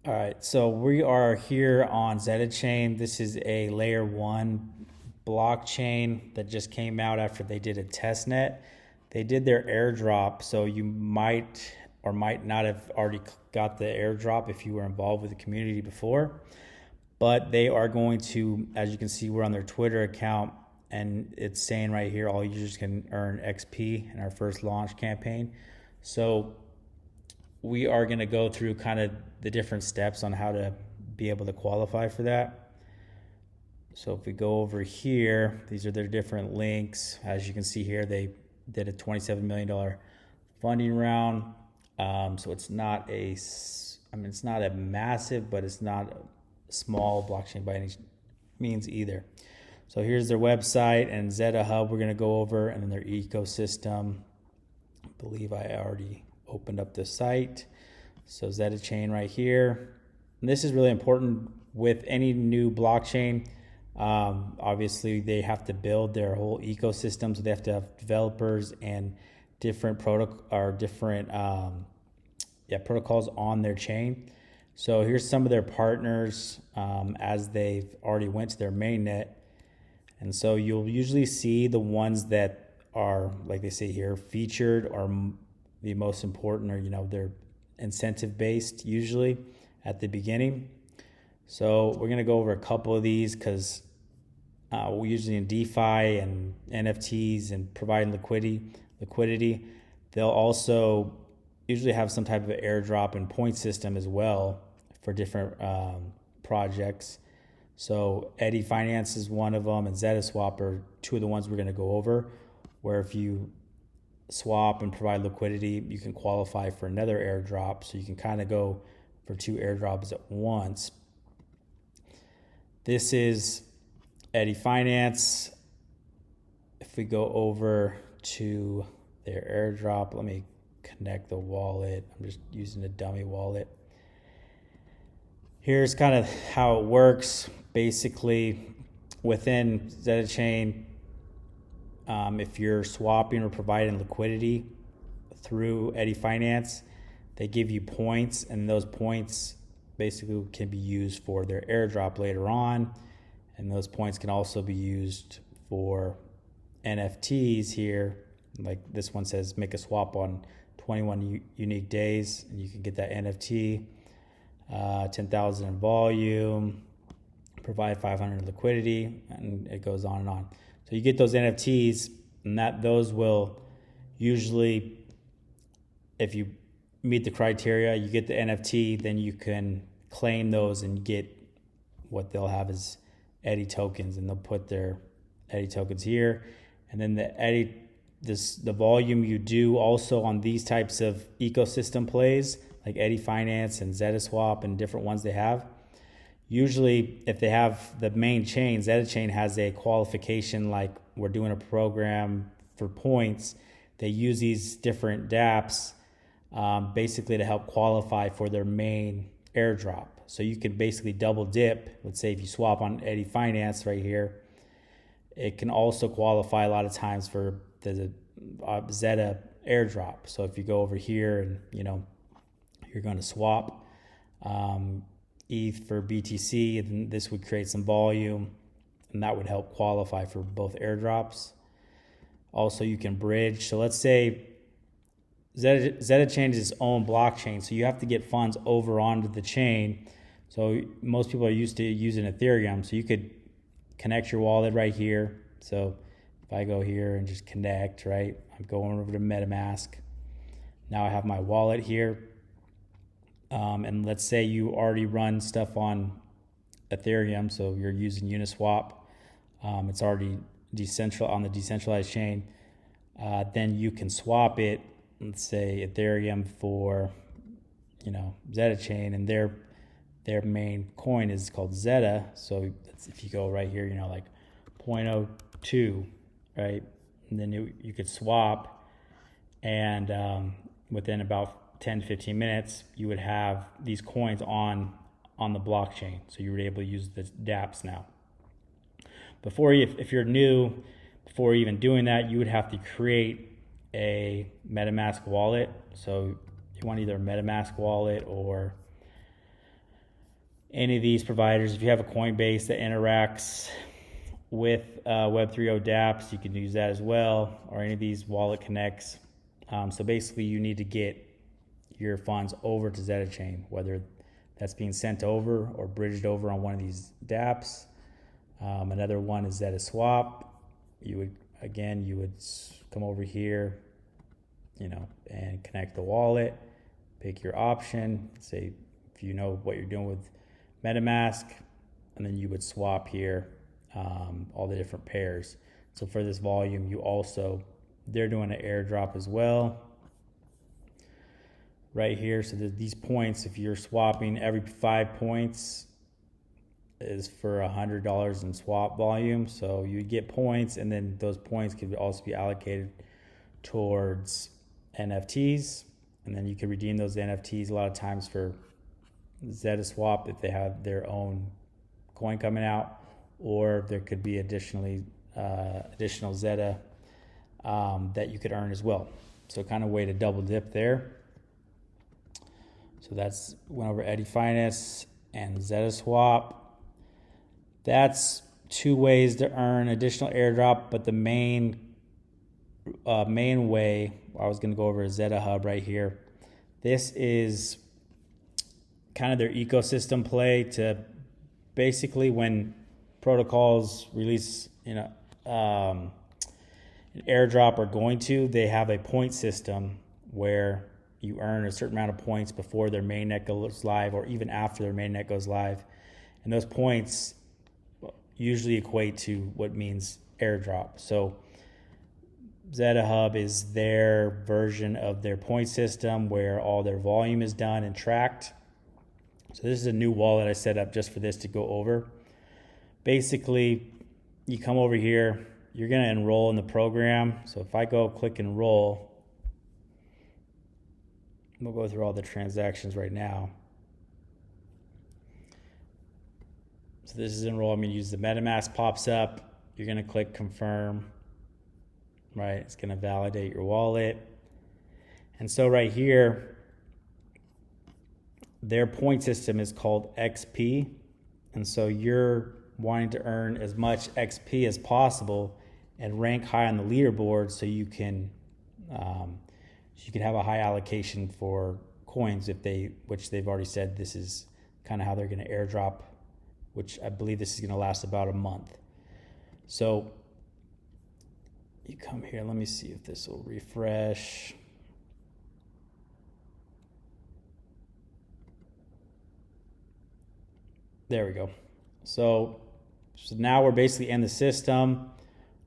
All right, so we are here on Zeta chain. This is a layer 1 blockchain that just came out after they did a test net. They did their airdrop, so you might or might not have already got the airdrop if you were involved with the community before. But they are going to, as you can see, we're on their Twitter account, and it's saying right here all users can earn XP in our first launch campaign. So we are going to go through kind of the different steps on how to be able to qualify for that. So if we go over here, these are their different links. As you can see here, they did a $27 million funding round. So it's not it's not a massive, but it's not a small blockchain by any means either. So here's their website and Zeta Hub we're going to go over, and then their ecosystem. I believe I already opened up the site. So Zeta chain right here. And this is really important with any new blockchain. Obviously they have to build their whole ecosystem, so they have to have developers and different protocols on their chain. So here's some of their partners as they've already went to their mainnet. And so you'll usually see the ones that are, like they say here, featured or the most important, or they're incentive based usually at the beginning. So we're going to go over a couple of these because we usually in DeFi and NFTs and providing liquidity, they'll also usually have some type of airdrop and point system as well for different projects. So Eddy Finance is one of them, and Zeta Swap are two of the ones we're going to go over, where if you swap and provide liquidity, you can qualify for another airdrop. So you can kind of go for two airdrops at once. This is Eddy Finance. If we go over to their airdrop, let me connect the wallet. I'm just using a dummy wallet. Here's kind of how it works. Basically, within Zeta chain, if you're swapping or providing liquidity through Eddy Finance, they give you points, and those points basically can be used for their airdrop later on. And those points can also be used for NFTs here. Like this one says, make a swap on 21 unique days, and you can get that NFT. 10,000 in volume, provide 500 liquidity, and it goes on and on. So you get those NFTs, and those will usually, if you meet the criteria, you get the NFT, then you can claim those and get what they'll have is Eddy tokens, and they'll put their Eddy tokens here. And then the volume you do also on these types of ecosystem plays, like Eddy Finance and Zeta Swap and different ones they have. Usually, if they have the main chain, Zeta chain has a qualification, like we're doing a program for points. They use these different dApps basically to help qualify for their main airdrop. So you can basically double dip. Let's say if you swap on Eddy Finance right here, it can also qualify a lot of times for the Zeta airdrop. So if you go over here and you're going to swap ETH for BTC, and this would create some volume, and that would help qualify for both airdrops. Also, you can bridge. So let's say Zeta chain is its own blockchain, so you have to get funds over onto the chain. So most people are used to using Ethereum, so you could connect your wallet right here. So if I go here and just connect, right, I'm going over to MetaMask. Now I have my wallet here. And let's say you already run stuff on Ethereum, so you're using Uniswap. It's already on the decentralized chain. Then you can swap it, let's say Ethereum for, Zeta chain, and their main coin is called Zeta. So if you go right here, like 0.02, right, and then you could swap, and within about 10-15 minutes, you would have these coins on the blockchain. So you were able to use the dApps now. If you're new, before even doing that, you would have to create a MetaMask wallet. So you want either a MetaMask wallet or any of these providers. If you have a Coinbase that interacts with Web 3.0 dApps, you can use that as well, or any of these wallet connects. So basically you need to get your funds over to Zeta chain, whether that's being sent over or bridged over on one of these dApps. Another one is Zeta Swap. You would come over here, and connect the wallet, pick your option, say if you know what you're doing with MetaMask, and then you would swap here all the different pairs. So for this volume, they're doing an airdrop as well right here. So these points, if you're swapping, every 5 points is for $100 in swap volume. So you get points, and then those points could also be allocated towards NFTs, and then you can redeem those NFTs a lot of times for Zeta Swap if they have their own coin coming out, or there could be additional Zeta that you could earn as well. So kind of way to double dip there. So that's went over Eddy Finance and Zeta Swap. That's 2 ways to earn additional airdrop, but the main way I was going to go over is Zeta Hub right here. This is kind of their ecosystem play to basically when protocols release, an airdrop are going to, they have a point system where you earn a certain amount of points before their mainnet goes live, or even after their mainnet goes live. And those points usually equate to what means airdrop. So Zeta Hub is their version of their point system where all their volume is done and tracked. So this is a new wallet I set up just for this to go over. Basically, you come over here, you're going to enroll in the program. So if I go click enroll, we'll go through all the transactions right now. So this is enroll. I'm going to use the MetaMask pops up. You're going to click confirm. Right, it's going to validate your wallet. And so right here, their point system is called XP. And so you're wanting to earn as much XP as possible and rank high on the leaderboard so you can have a high allocation for coins which they've already said this is kind of how they're going to airdrop, which I believe this is going to last about a month. So you come here, let me see if this will refresh. There we go. So now we're basically in the system.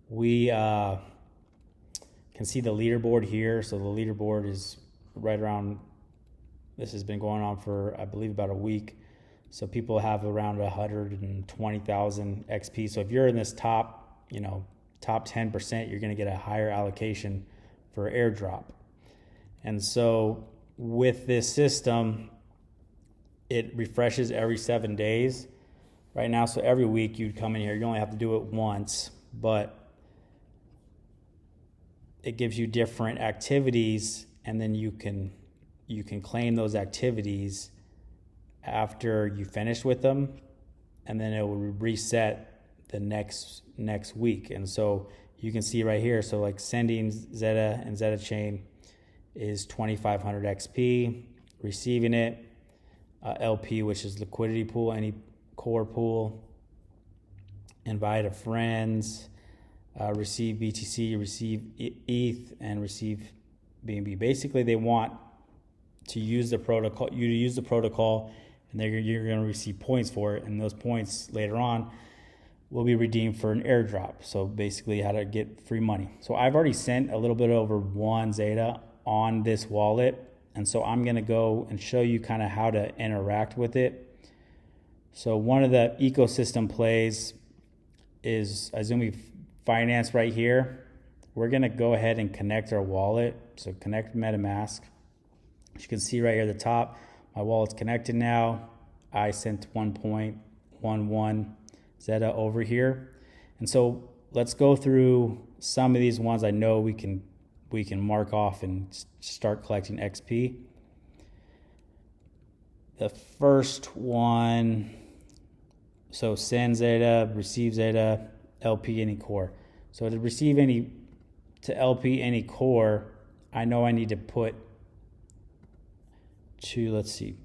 We can see the leaderboard here. So the leaderboard is right around, this has been going on for, I believe, about a week. So people have around 120,000 XP. So if you're in this top 10%, you're going to get a higher allocation for airdrop. And so with this system, it refreshes every 7 days right now. So every week you'd come in here, you only have to do it once, but it gives you different activities, and then you can claim those activities after you finish with them, and then it will reset the next week. And so you can see right here, so like sending Zeta and Zeta chain is 2,500 XP, receiving it, LP, which is liquidity pool, any core pool, invite a friends, receive BTC, receive ETH, and receive BNB. Basically, they want to use the protocol, you to use the protocol, and you're going to receive points for it, and those points later on will be redeemed for an airdrop. So basically how to get free money. So I've already sent a little bit over 1 Zeta on this wallet, and so I'm going to go and show you kind of how to interact with it. So one of the ecosystem plays is Azumi Finance right here. We're going to go ahead and connect our wallet. So connect MetaMask. As you can see right here at the top, my wallet's connected now. I sent 1.11 Zeta over here. And so let's go through some of these ones I know we can mark off and start collecting XP. the first one, so send Zeta, receive Zeta, LP any core. So to receive any, to LP any core, I know I need to put to, let's see,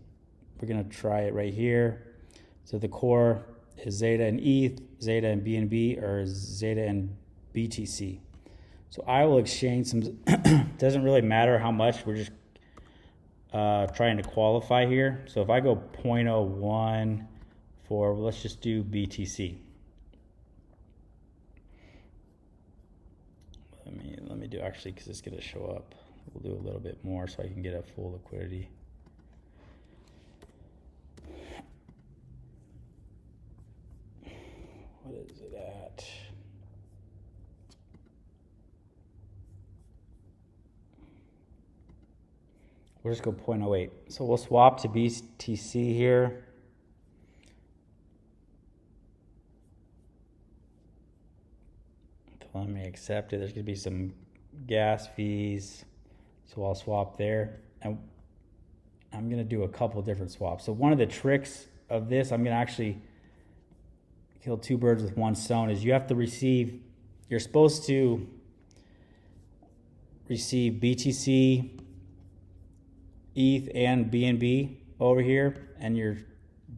we're gonna try it right here. So the core is Zeta and ETH, Zeta and BNB, or Zeta and BTC. So I will exchange some, doesn't really matter how much, we're just trying to qualify here. So if I go 0.01 for, let's just do BTC. Let me do, actually, because it's going to show up. We'll do a little bit more so I can get a full liquidity. What is it at? We'll just go 0.08. So we'll swap to BTC here. Let me accept it. There's going to be some gas fees. So I'll swap there. And I'm going to do a couple different swaps. So one of the tricks of this, I'm going to actually kill two birds with one stone, is you have to receive, you're supposed to receive BTC, ETH, and BNB over here, and you're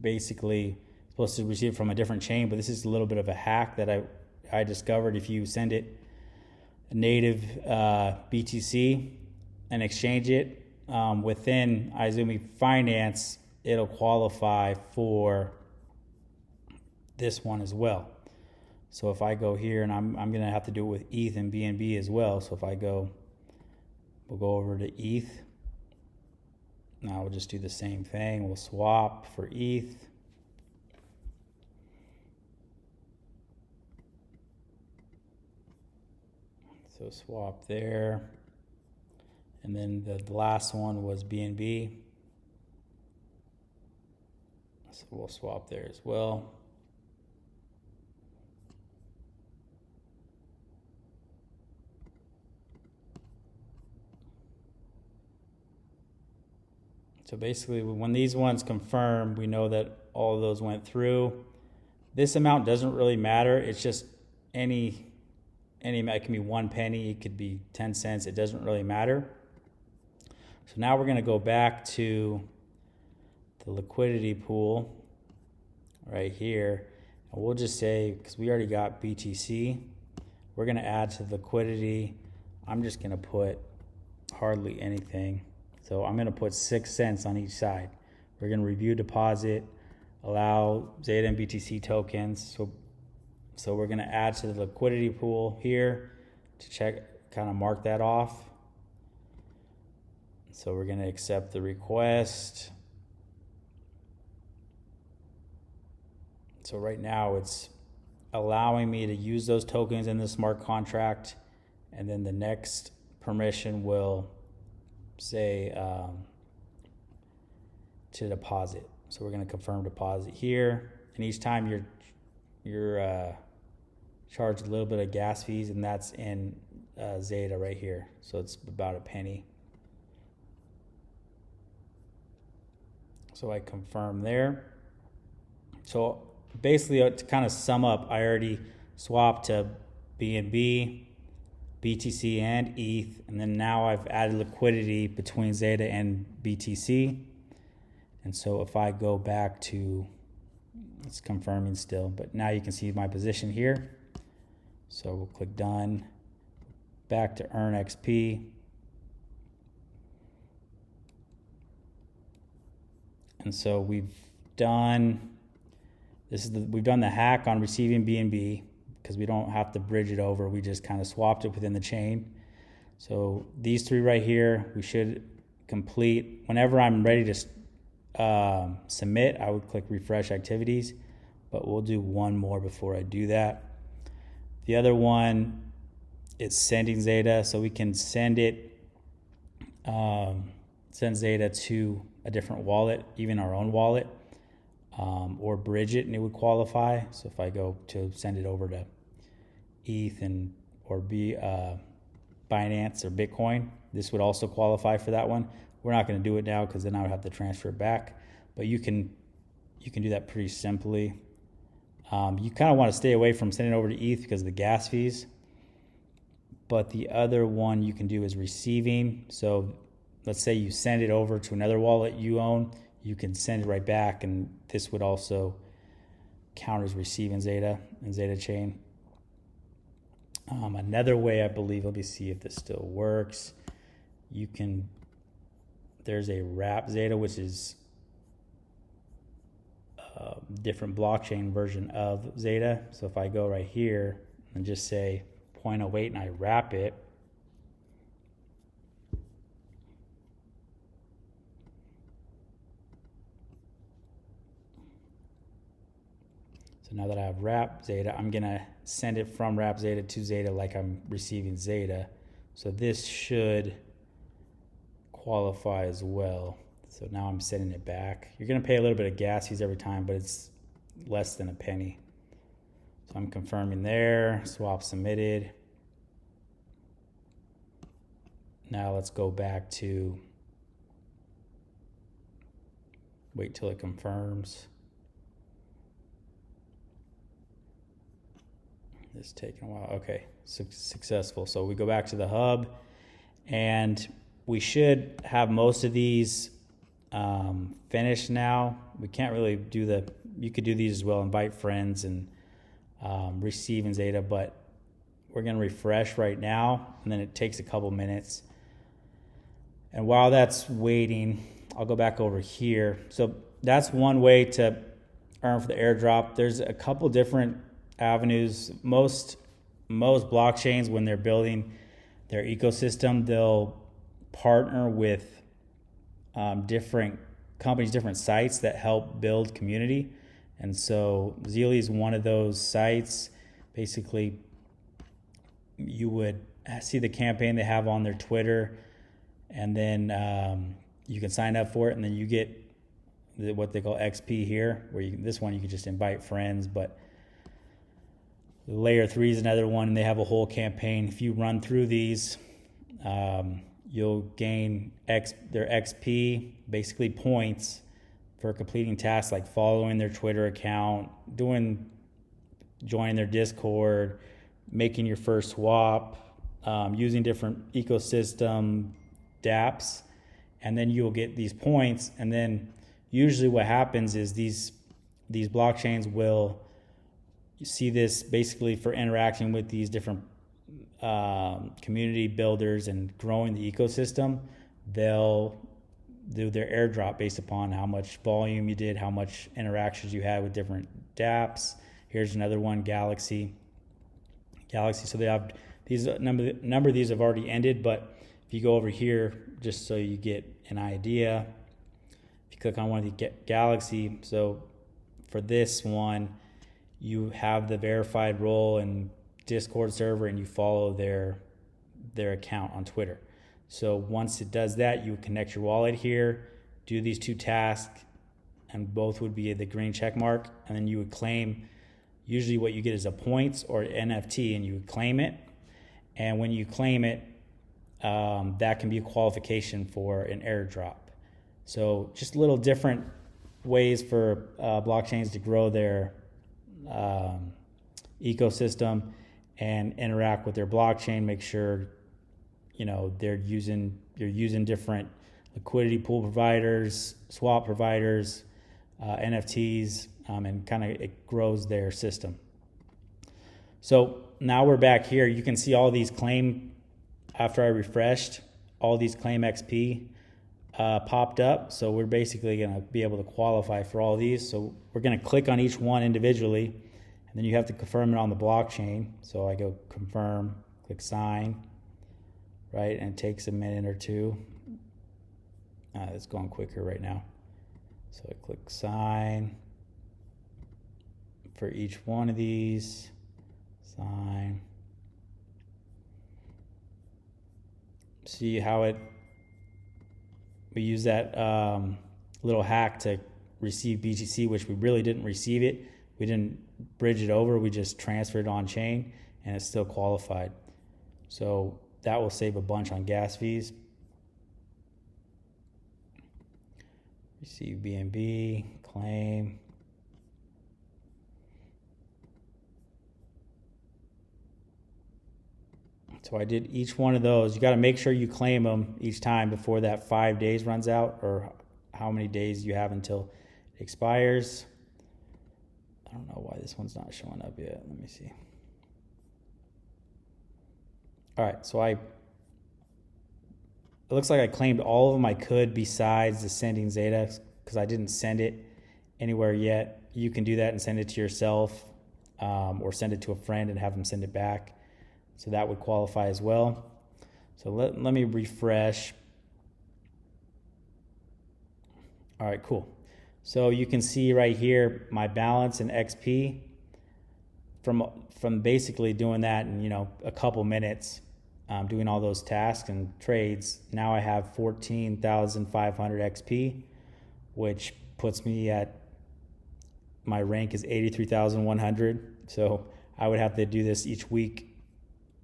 basically supposed to receive it from a different chain. But this is a little bit of a hack that I discovered. If you send it a native BTC and exchange it within Izumi Finance, it'll qualify for this one as well. So if I go here, and I'm going to have to do it with ETH and BNB as well. So if I go, we'll go over to ETH. Now we'll just do the same thing. We'll swap for ETH. So swap there. And then the last one was BNB. So we'll swap there as well. So basically, when these ones confirm, we know that all of those went through. This amount doesn't really matter. It's just any amount. It can be 1 penny, it could be 10 cents. It doesn't really matter. So now we're going to go back to the liquidity pool right here. And we'll just say, because we already got BTC, we're going to add to the liquidity. I'm just going to put hardly anything. So I'm going to put 6 cents on each side. We're going to review deposit, allow Zeta and BTC tokens. So we're going to add to the liquidity pool here to check, kind of mark that off. So we're going to accept the request. So right now it's allowing me to use those tokens in the smart contract. And then the next permission will say to deposit. So we're going to confirm deposit here, and each time you're charged a little bit of gas fees, and that's in Zeta right here. So it's about 1 penny. So I confirm there. So basically, to kind of sum up, I already swapped to BNB, BTC, and ETH, and then now I've added liquidity between Zeta and BTC. And so if I go back to, it's confirming still, but now you can see my position here. So we'll click done, back to earn XP. And so we've done the hack on receiving BNB, because we don't have to bridge it over. We just kind of swapped it within the chain. So these 3 right here, we should complete. Whenever I'm ready to submit, I would click refresh activities, but we'll do one more before I do that. The other one is sending Zeta, so we can send Zeta to a different wallet, even our own wallet, or bridge it, and it would qualify. So if I go to send it over to ETH or Binance or Bitcoin, this would also qualify for that one. We're not going to do it now because then I would have to transfer it back. but you can do that pretty simply. You kind of want to stay away from sending it over to ETH because of the gas fees. But the other one you can do is receiving. So let's say you send it over to another wallet you own, you can send it right back, and this would also count as receiving Zeta and Zeta chain. Another way, I believe, let me see if this still works. There's a wrap Zeta, which is a different blockchain version of Zeta. So if I go right here and just say 0.08 and I wrap it, so now that I have wrap Zeta, I'm gonna send it from wrap Zeta to Zeta like I'm receiving Zeta. So this should qualify as well. So now I'm sending it back. You're gonna pay a little bit of gas fees every time, but it's less than a penny. So I'm confirming there, swap submitted. Now let's go back to, wait till it confirms. This is taking a while. Okay, successful. So we go back to the hub, and we should have most of these finished now. We can't really do you could do these as well, invite friends and receive in Zeta, but we're gonna refresh right now, and then it takes a couple minutes. And while that's waiting, I'll go back over here. So that's one way to earn for the airdrop. There's a couple different avenues. Most blockchains, when they're building their ecosystem, they'll partner with different companies, different sites that help build community. And so Zeely is one of those sites. Basically, you would see the campaign they have on their Twitter, and then you can sign up for it, and then you get what they call XP here, where this one you can just invite friends, but Layer 3 is another one, and they have a whole campaign. If you run through these, you'll gain their XP, basically points, for completing tasks like following their Twitter account, joining their Discord, making your first swap, using different ecosystem dApps, and then you'll get these points. And then usually what happens is these blockchains will see this basically for interacting with these different community builders and growing the ecosystem. They'll do their airdrop based upon how much volume you did, how much interactions you had with different dApps. Here's another one, Galaxy. So they have these number of these have already ended, but if you go over here, just so you get an idea, if you click on one of the Galaxy, so for this one, you have the verified role and Discord server, and you follow their account on Twitter. So once it does that, you connect your wallet here, do these two tasks, and both would be the green check mark, and then you would claim. Usually what you get is a points or NFT, and you would claim it. And when you claim it, that can be a qualification for an airdrop. So just little different ways for blockchains to grow their ecosystem and interact with their blockchain. Make sure you're using different liquidity pool providers, swap providers, NFTs, and kind of it grows their system. So now we're back here. You can see all these claim, after I refreshed, all these claim XP popped up. So we're basically going to be able to qualify for all these. So we're going to click on each one individually, and then you have to confirm it on the blockchain. So I go confirm, click sign, right? And it takes a minute or two. It's going quicker right now. So I click sign for each one of these, sign. See how we use that little hack to receive BTC, which we really didn't receive it. We didn't bridge it over. We just transferred on chain, and it's still qualified. So that will save a bunch on gas fees. receive BNB, claim. So I did each one of those. You got to make sure you claim them each time before that 5 days runs out, or how many days you have until it expires. I don't know why this one's not showing up yet. Let me see. All right, so it looks like I claimed all of them I could besides the sending Zeta, because I didn't send it anywhere yet. You can do that and send it to yourself, or send it to a friend and have them send it back. So that would qualify as well. So let me refresh. All right, cool. So you can see right here my balance in XP from basically doing that in a couple minutes, doing all those tasks and trades. Now I have 14,500 XP, which puts me at, my rank is 83,100. So I would have to do this each week.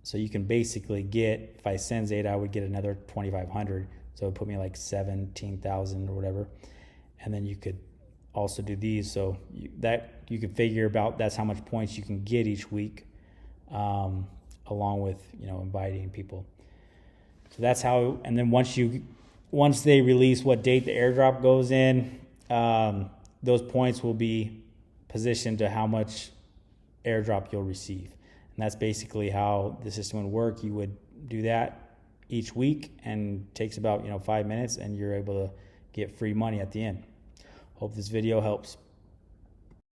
So you can basically get, if I send Zeta, I would get another 2,500. So it would put me like 17,000 or whatever. And then you could also do these. So you could figure about, that's how much points you can get each week, along with, inviting people. So that's how, and then once they release what date the airdrop goes in, those points will be positioned to how much airdrop you'll receive. And that's basically how the system would work. You would do that each week, and it takes about 5 minutes, and you're able to get free money at the end. Hope this video helps.